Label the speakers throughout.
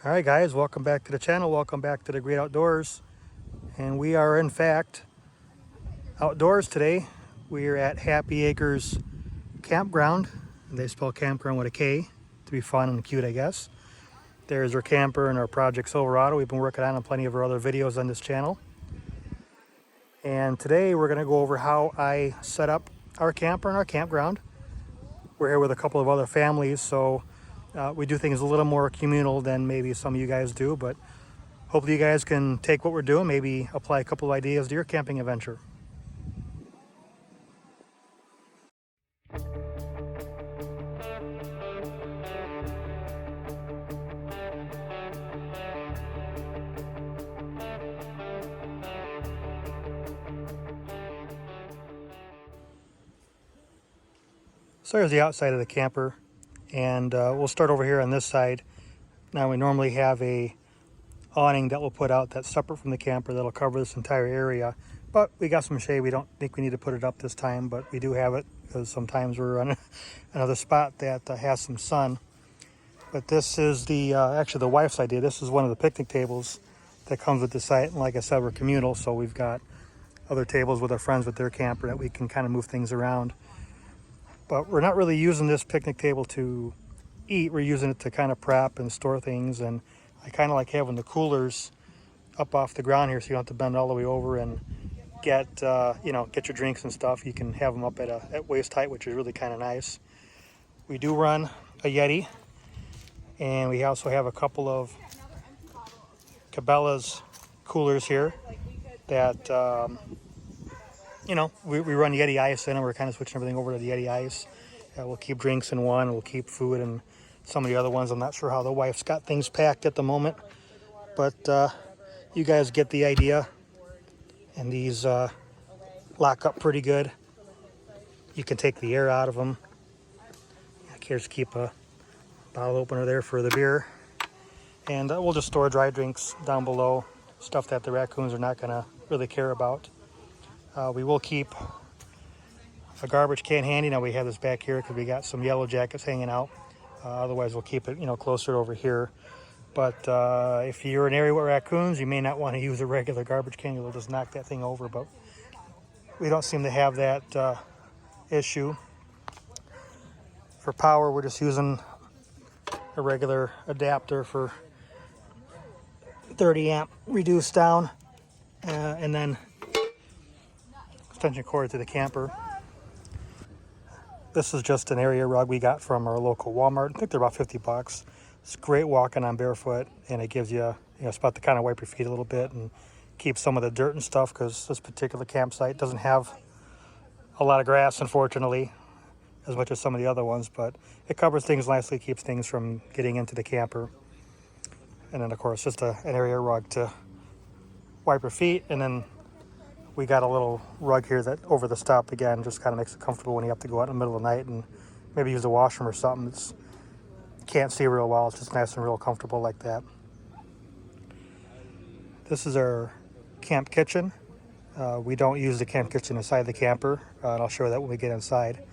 Speaker 1: All right, guys, welcome back to the channel. Welcome back to the Great Outdoors. And we are, in fact, outdoors today. We are at Happy Acres Campground. They spell campground with a K to be fun and cute, I guess. There's our camper and our Project Silverado. We've been working on plenty of our other videos on this channel. And today we're going to go over how I set up our camper and our campground. We're here with a couple of other families, so we do things a little more communal than maybe some of you guys do, but hopefully you guys can take what we're doing, maybe apply a couple of ideas to your camping adventure. So here's the outside of the camper, and we'll start over here on this side. Now we normally have a awning that we'll put out that's separate from the camper that'll cover this entire area, but we got some shade. We don't think we need to put it up this time, but we do have it because sometimes we're on another spot that has some sun. But this is the actually the wife's idea. This is one of the picnic tables that comes with the site, and like I said, we're communal, so we've got other tables with our friends with their camper that we can kind of move things around. But we're not really using this picnic table to eat. We're using it to kind of prep and store things, and I kind of like having the coolers up off the ground here so you don't have to bend all the way over and get get your drinks and stuff. You can have them up at waist height, which is really kind of nice. We do run a Yeti, and we also have a couple of Cabela's coolers here that we run Yeti Ice in, and we're kind of switching everything over to the Yeti Ice. We'll keep drinks in one, we'll keep food in some of the other ones. I'm not sure how the wife's got things packed at the moment, but you guys get the idea. And these lock up pretty good. You can take the air out of them. Here's keep a bottle opener there for the beer. And we'll just store dry drinks down below, stuff that the raccoons are not going to really care about. We will keep a garbage can handy. Now we have this back here because we got some yellow jackets hanging out. Otherwise we'll keep it closer over here. But if you're in an area with raccoons, you may not want to use a regular garbage can. You'll just knock that thing over. But we don't seem to have that issue. For power, we're just using a regular adapter for 30 amp reduced down, and then extension cord to the camper. This is just an area rug we got from our local Walmart. I think they're about 50 bucks. It's great walking on barefoot, and it gives you a spot to kind of wipe your feet a little bit and keep some of the dirt and stuff, because this particular campsite doesn't have a lot of grass, unfortunately, as much as some of the other ones, but it covers things nicely, keeps things from getting into the camper. And then, of course, just an area rug to wipe your feet. And then we got a little rug here that over the stop, again, just kind of makes it comfortable when you have to go out in the middle of the night and maybe use the washroom or something. Can't see real well. It's just nice and real comfortable like that. This is our camp kitchen. We don't use the camp kitchen inside the camper, and I'll show you that when we get inside.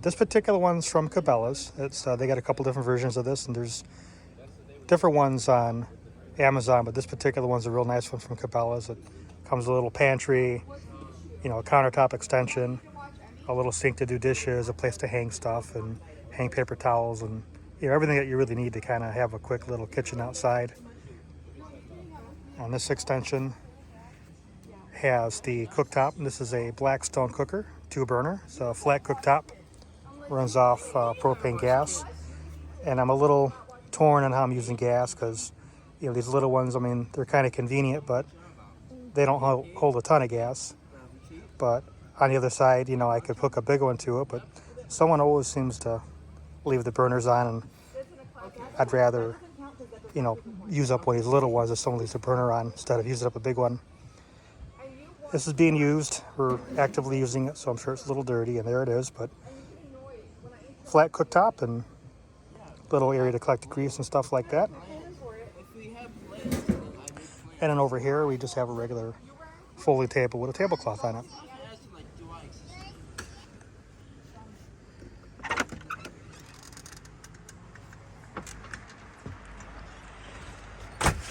Speaker 1: This particular one's from Cabela's. They got a couple different versions of this, and there's different ones on Amazon, but this particular one's a real nice one from Cabela's. It comes with a little pantry, a countertop extension, a little sink to do dishes, a place to hang stuff and hang paper towels, and everything that you really need to kind of have a quick little kitchen outside. And this extension has the cooktop, and this is a Blackstone cooker, 2-burner. It's a flat cooktop, runs off propane gas. And I'm a little torn on how I'm using gas because these little ones, they're kind of convenient, but they don't hold a ton of gas. But on the other side, I could hook a big one to it, but someone always seems to leave the burners on, and I'd rather use up one of these little ones if someone leaves the burner on instead of using up a big one. This is being used. We're actively using it, so I'm sure it's a little dirty, and there it is, but flat cooktop and little area to collect the grease and stuff like that. And then over here we just have a regular foley table with a tablecloth on it.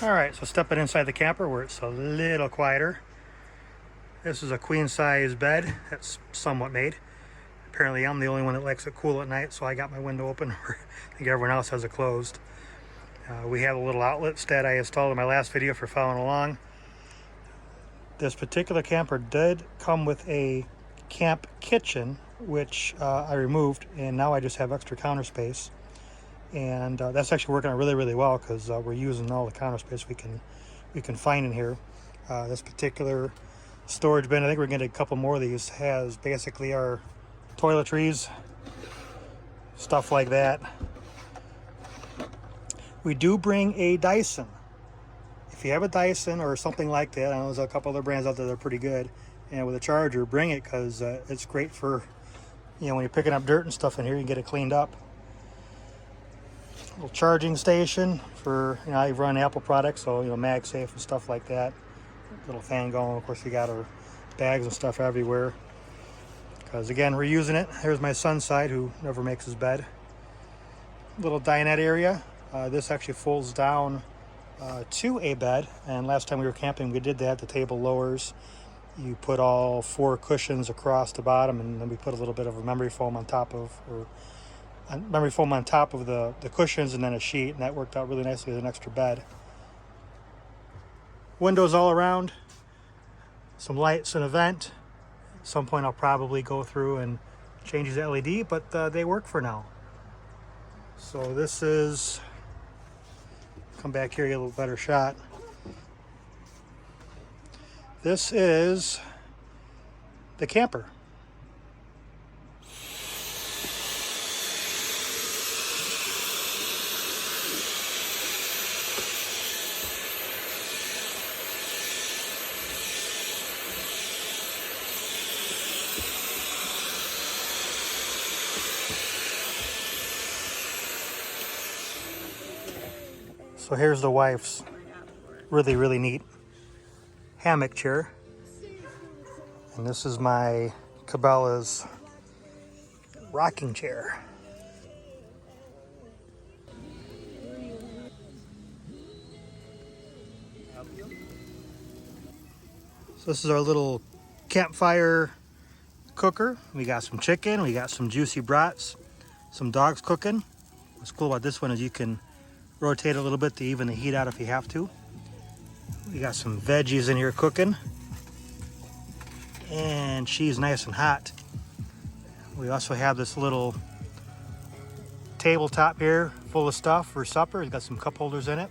Speaker 1: All right, so stepping inside the camper where it's a little quieter. This is a queen size bed that's somewhat made. Apparently I'm the only one that likes it cool at night, so I got my window open. I think everyone else has it closed. We have a little outlets that I installed in my last video for following along. This particular camper did come with a camp kitchen, which I removed, and now I just have extra counter space. And that's actually working out really, really well because we're using all the counter space we can find in here. This particular storage bin, I think we're going to get a couple more of these, has basically our toiletries, stuff like that. We do bring a Dyson. If you have a Dyson or something like that, I know there's a couple other brands out there that are pretty good, and with a charger, bring it because it's great for, when you're picking up dirt and stuff in here, you can get it cleaned up. Little charging station for, I run Apple products, so MagSafe and stuff like that. Little fan going. Of course, we got our bags and stuff everywhere because again, we're using it. Here's my son's side, who never makes his bed. Little dinette area. This actually folds down to a bed, and last time we were camping we did that. The table lowers, you put all 4 cushions across the bottom, and then we put a little bit of a memory foam on top of the cushions, and then a sheet, and that worked out really nicely as an extra bed. Windows all around, some lights and a vent. At some point I'll probably go through and change the LED, but they work for now. So this is, come back here, get a little better shot. This is the camper. So here's the wife's really, really neat hammock chair. And this is my Cabela's rocking chair. So this is our little campfire cooker. We got some chicken, we got some juicy brats, some dogs cooking. What's cool about this one is you can rotate a little bit to even the heat out if you have to. We got some veggies in here cooking, and she's nice and hot. We also have this little tabletop here full of stuff for supper. It's got some cup holders in it.